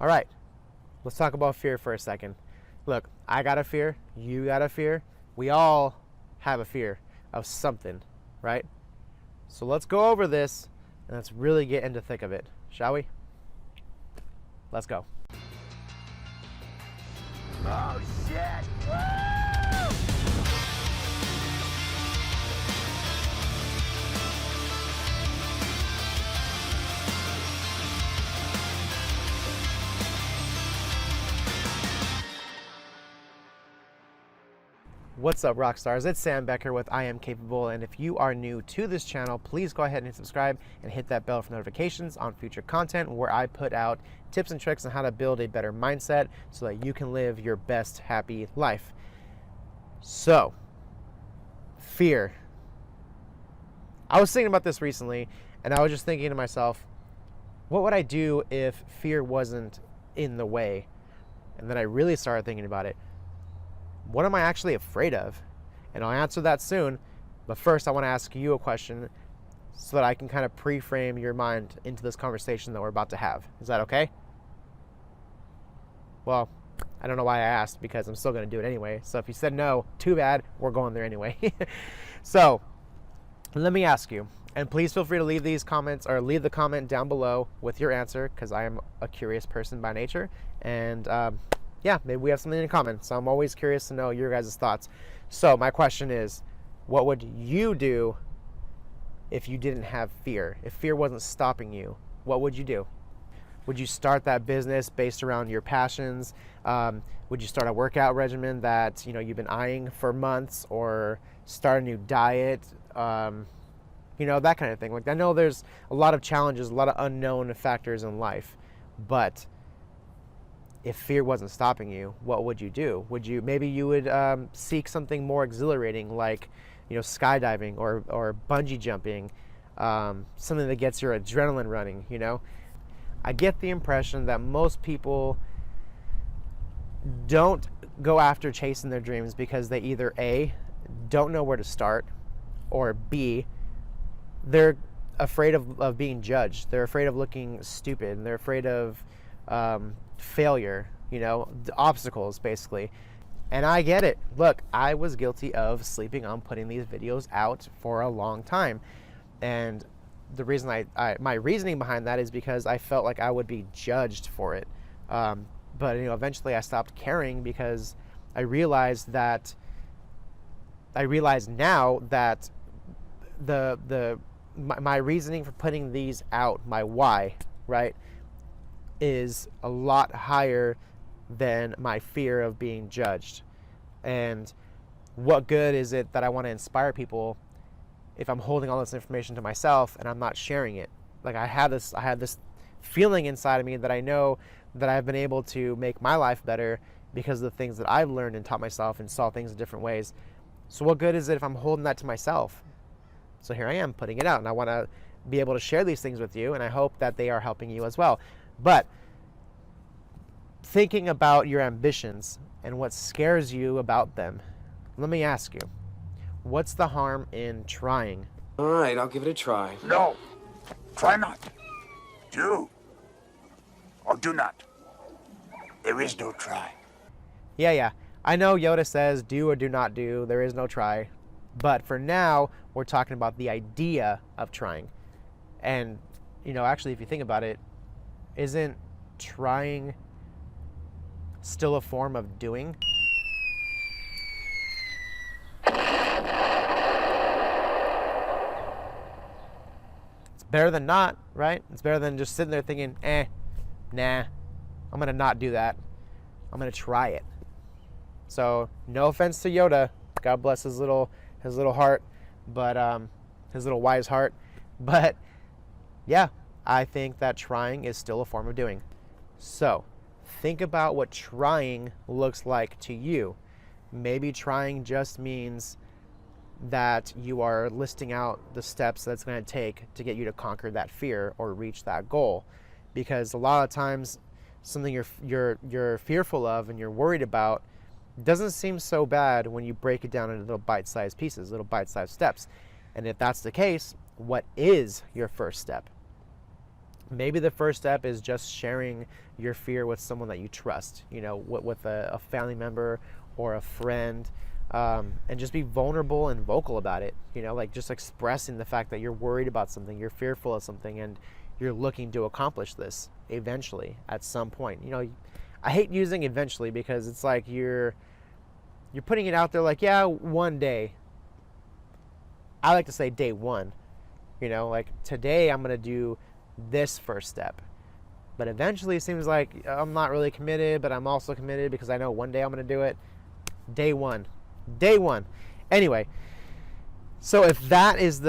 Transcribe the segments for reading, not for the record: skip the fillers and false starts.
All right, let's talk about fear for a second. Look, I got a fear, you got a fear, we all have a fear of something, right? So let's go over this and let's really get into the thick of it, shall we? Let's go. Oh shit! Woo! What's up, rock stars? It's Sam Becker with I Am Capable, and if you are new to this channel, please go ahead and subscribe and hit that bell for notifications on future content where I put out tips and tricks on how to build a better mindset so that you can live your best happy life. So, fear. I was thinking about this recently, and I was just thinking to myself, what would I do if fear wasn't in the way? And then I really started thinking about it. What am I actually afraid of? And I'll answer that soon, but first I want to ask you a question so that I can kind of pre-frame your mind into this conversation that we're about to have. Is that okay? Well, I don't know why I asked, because I'm still going to do it anyway. So if you said no, too bad, we're going there anyway. So let me ask you, and please feel free to leave these comments or leave the comment down below with your answer, because I am a curious person by nature, and yeah, maybe we have something in common. So I'm always curious to know your guys' thoughts. So my question is, what would you do if you didn't have fear? If fear wasn't stopping you, what would you do? Would you start that business based around your passions? Would you start a workout regimen that you've been eyeing for months, or start a new diet? That kind of thing. Like, I know there's a lot of challenges, a lot of unknown factors in life, but if fear wasn't stopping you, what would you do? Maybe you would seek something more exhilarating, like skydiving or bungee jumping, something that gets your adrenaline running. I get the impression that most people don't go after chasing their dreams because they either A, don't know where to start, or B, they're afraid of being judged. They're afraid of looking stupid, and they're afraid of failure, the obstacles, basically. And I get it. Look, I was guilty of sleeping on putting these videos out for a long time, and the reason my reasoning behind that is because I felt like I would be judged for it. But eventually I stopped caring, because I realized now that my reasoning for putting these out, my why, right, is a lot higher than my fear of being judged. And what good is it that I want to inspire people if I'm holding all this information to myself and I'm not sharing it? Like, I have this feeling inside of me that I know that I've been able to make my life better because of the things that I've learned and taught myself and saw things in different ways. So what good is it if I'm holding that to myself? So here I am putting it out, and I want to be able to share these things with you, and I hope that they are helping you as well. But thinking about your ambitions and what scares you about them, let me ask you, what's the harm in trying? All right, I'll give it a try. No, try not. Do or do not. There is no try. Yeah. I know Yoda says do or do not do. There is no try. But for now, we're talking about the idea of trying. And, actually, if you think about it, isn't trying still a form of doing? It's better than not, right? It's better than just sitting there thinking, nah, I'm going to not do that. I'm going to try it. So, no offense to Yoda. God bless his little heart, but his little wise heart. But yeah, I think that trying is still a form of doing. So, think about what trying looks like to you. Maybe trying just means that you are listing out the steps that's going to take to get you to conquer that fear or reach that goal. Because a lot of times, something you're fearful of and you're worried about doesn't seem so bad when you break it down into little bite-sized pieces, little bite-sized steps. And if that's the case, what is your first step? Maybe the first step is just sharing your fear with someone that you trust, with a family member or a friend, and just be vulnerable and vocal about it, like just expressing the fact that you're worried about something, you're fearful of something, and you're looking to accomplish this eventually at some point. I hate using eventually because it's like you're putting it out there like, yeah, one day. I like to say day one, like today I'm going to do this first step. But eventually it seems like I'm not really committed, but I'm also committed because I know one day I'm going to do it. Day one. Anyway, so if that's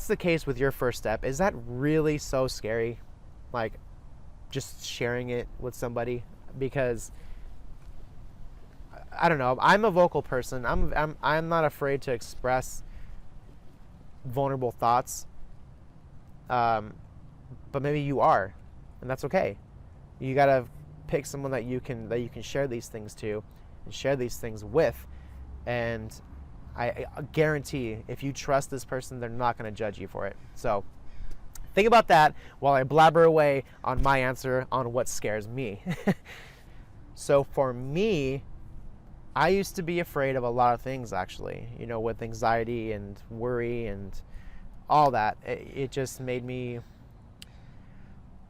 the case with your first step, is that really so scary? Like just sharing it with somebody? Because I don't know, I'm a vocal person. I'm not afraid to express vulnerable thoughts. But maybe you are, and that's okay. You gotta pick someone that you can share these things to and share these things with, and I guarantee if you trust this person, they're not going to judge you for it. So think about that while I blabber away on my answer on what scares me. So for me, I used to be afraid of a lot of things, actually, with anxiety and worry and all that. It just made me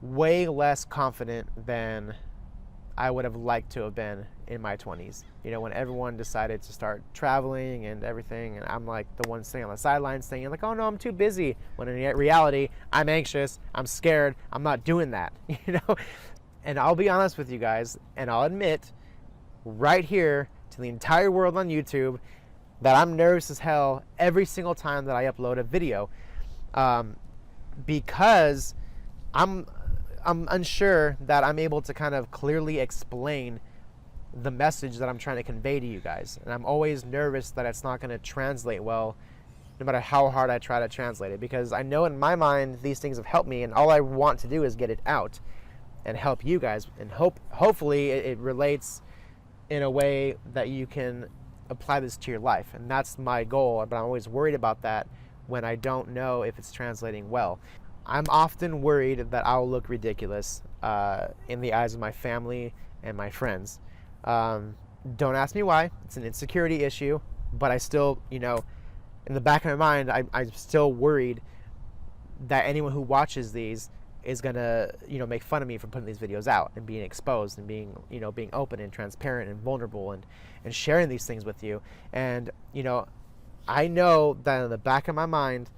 way less confident than I would have liked to have been in my 20s. When everyone decided to start traveling and everything, and I'm like the one sitting on the sidelines saying like, oh no, I'm too busy. When in reality, I'm anxious, I'm scared, I'm not doing that, And I'll be honest with you guys, and I'll admit right here to the entire world on YouTube that I'm nervous as hell every single time that I upload a video, because I'm unsure that I'm able to kind of clearly explain the message that I'm trying to convey to you guys. And I'm always nervous that it's not going to translate well, no matter how hard I try to translate it, because I know in my mind these things have helped me, and all I want to do is get it out and help you guys, and hopefully it relates in a way that you can apply this to your life. And that's my goal, but I'm always worried about that when I don't know if it's translating well. I'm often worried that I'll look ridiculous in the eyes of my family and my friends. Don't ask me why. It's an insecurity issue, but I still, in the back of my mind, I'm still worried that anyone who watches these is gonna, make fun of me for putting these videos out and being exposed and being open and transparent and vulnerable and sharing these things with you. And, I know that in the back of my mind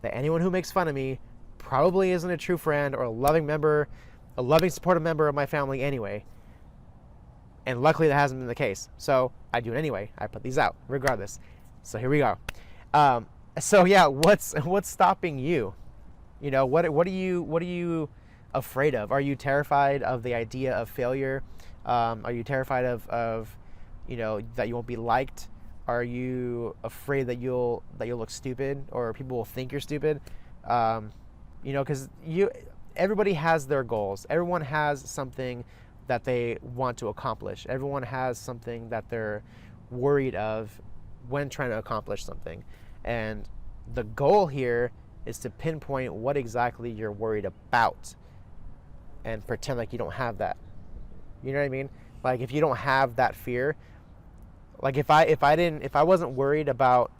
that anyone who makes fun of me probably isn't a true friend or a loving supportive member of my family anyway. And luckily that hasn't been the case. So I do it anyway. I put these out regardless. So here we go. So yeah, what's stopping you? What are you afraid of? Are you terrified of the idea of failure? Are you terrified of that you won't be liked? Are you afraid that you'll look stupid or people will think you're stupid? Because everybody has their goals. Everyone has something that they want to accomplish. Everyone has something that they're worried of when trying to accomplish something. And the goal here is to pinpoint what exactly you're worried about and pretend like you don't have that. You know what I mean? Like if you don't have that fear, like if I wasn't worried about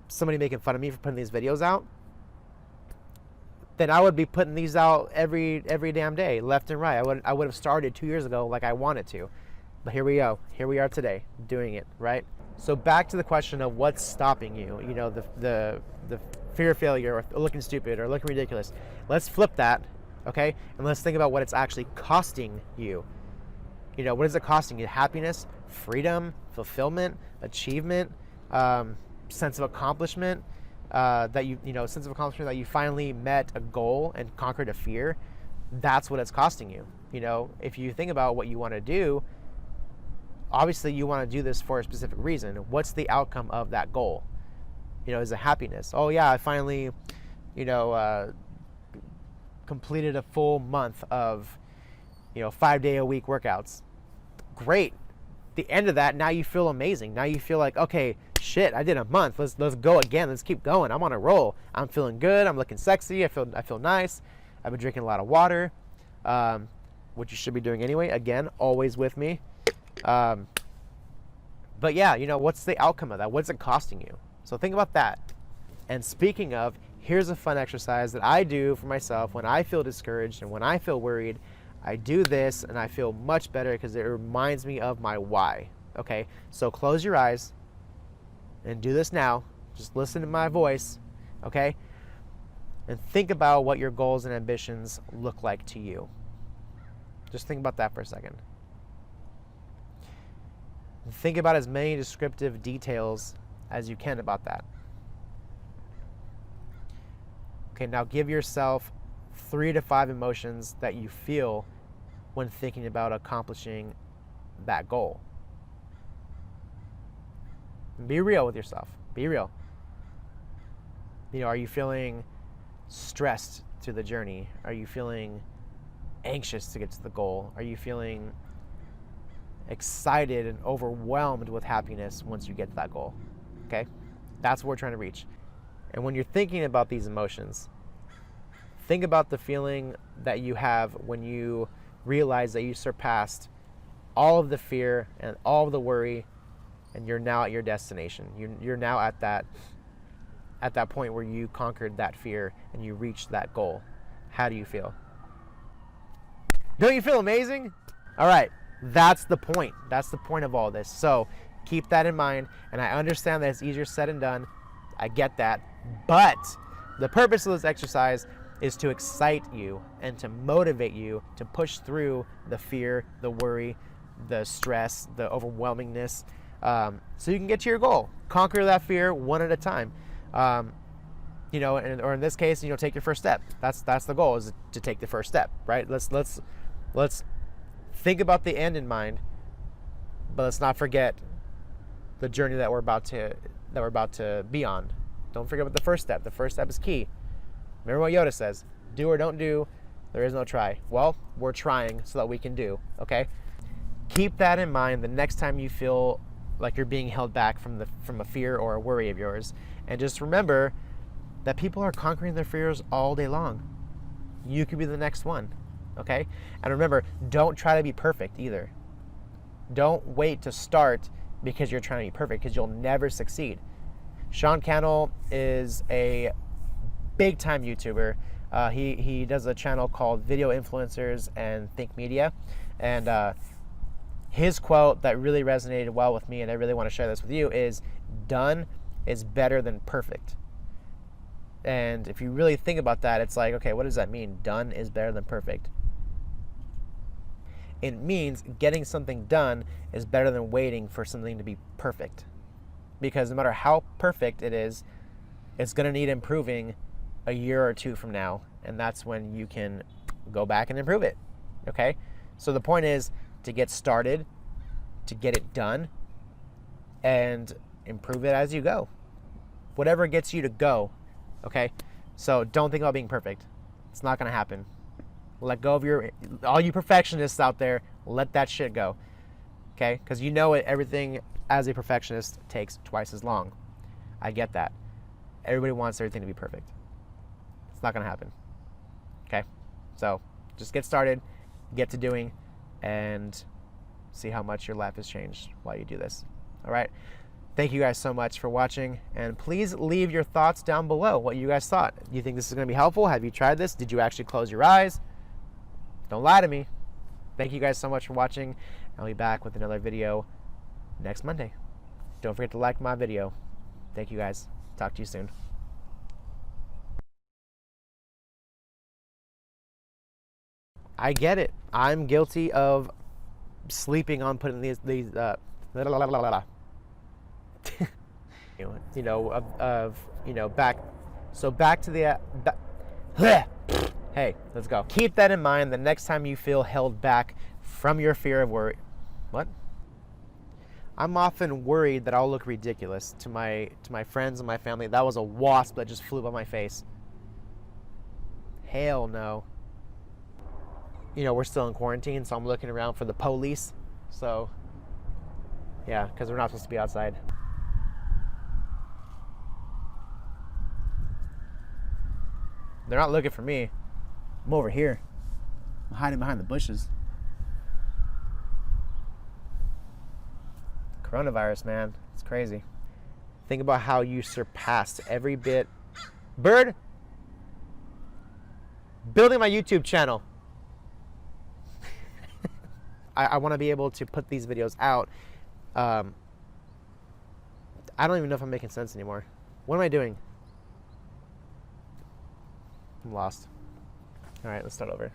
somebody making fun of me for putting these videos out, then I would be putting these out every damn day, left and right. I would have started 2 years ago like I wanted to. But here we go. Here we are today doing it, right? So back to the question of what's stopping you, the fear of failure or looking stupid or looking ridiculous. Let's flip that, okay? And let's think about what it's actually costing you. What is it costing you? Happiness, freedom, fulfillment, achievement, sense of accomplishment, sense of accomplishment that you finally met a goal and conquered a fear. That's what it's costing you. If you think about what you want to do, obviously you want to do this for a specific reason. What's the outcome of that goal? Is it happiness? Oh yeah, I finally, completed a full month of, 5-day-a-week workouts. Great. The end of that, now you feel amazing. Now you feel like, okay, shit, I did a month. Let's go again. Let's keep going. I'm on a roll. I'm feeling good. I'm looking sexy. I feel nice. I've been drinking a lot of water, which you should be doing anyway. Again, always with me. But yeah, you know, what's the outcome of that? What's it costing you? So think about that. And speaking of, here's a fun exercise that I do for myself when I feel discouraged and when I feel worried. I do this and I feel much better because it reminds me of my why. Okay, so close your eyes and do this now. Just listen to my voice, okay? And think about what your goals and ambitions look like to you. Just think about that for a second. And think about as many descriptive details as you can about that. Okay, now give yourself 3 to 5 emotions that you feel when thinking about accomplishing that goal. Be real with yourself. Be real. You know, are you feeling stressed through the journey? Are you feeling anxious to get to the goal? Are you feeling excited and overwhelmed with happiness once you get to that goal? Okay? That's what we're trying to reach. And when you're thinking about these emotions, think about the feeling that you have when you realize that you surpassed all of the fear and all of the worry, and you're now at your destination. You're now at that point where you conquered that fear and you reached that goal. How do you feel? Don't you feel amazing? All right, that's the point. That's the point of all this. So keep that in mind, and I understand that it's easier said than done. I get that, but the purpose of this exercise is to excite you and to motivate you to push through the fear, the worry, the stress, the overwhelmingness, so you can get to your goal. Conquer that fear one at a time. You know, or in this case, you know, take your first step. That's the goal, is to take the first step, right? Let's think about the end in mind, but let's not forget the journey that we're about to be on. Don't forget about the first step. The first step is key. Remember what Yoda says: do or don't do, there is no try. Well, we're trying so that we can do, okay? Keep that in mind the next time you feel like you're being held back from a fear or a worry of yours. And just remember that people are conquering their fears all day long. You could be the next one, okay? And remember, don't try to be perfect either. Don't wait to start because you're trying to be perfect, because you'll never succeed. Sean Cannell is a big-time YouTuber. He does a channel called Video Influencers and Think Media. And his quote that really resonated well with me, and I really want to share this with you, is done is better than perfect. And if you really think about that, it's like, okay, what does that mean? Done is better than perfect. It means getting something done is better than waiting for something to be perfect. Because no matter how perfect it is, it's going to need improving a year or two from now. And that's when you can go back and improve it. Okay? So the point is to get started, to get it done, and improve it as you go. Whatever gets you to go. Okay? So don't think about being perfect. It's not going to happen. Let go of all you perfectionists out there, let that shit go. Okay? Because you know it, everything as a perfectionist takes twice as long. I get that. Everybody wants everything to be perfect. It's not going to happen. Okay? So just get started, get to doing, and see how much your life has changed while you do this. All right? Thank you guys so much for watching, and please leave your thoughts down below, what you guys thought. Do you think this is going to be helpful? Have you tried this? Did you actually close your eyes? Don't lie to me. Thank you guys so much for watching. I'll be back with another video next Monday. Don't forget to like my video. Thank you guys. Talk to you soon. I get it. I'm guilty of sleeping on putting these you know, back to the hey, let's go. Keep that in mind the next time you feel held back from your fear of worry. What? I'm often worried that I'll look ridiculous to my friends and my family. That was a wasp that just flew by my face. Hell no. You know, we're still in quarantine, so I'm looking around for the police. So, yeah, because we're not supposed to be outside. They're not looking for me. I'm over here. I'm hiding behind the bushes. Coronavirus, man. It's crazy. Think about how you surpassed every bit. Bird, building my YouTube channel. I want to be able to put these videos out. I don't even know if I'm making sense anymore. What am I doing? I'm lost. All right, let's start over.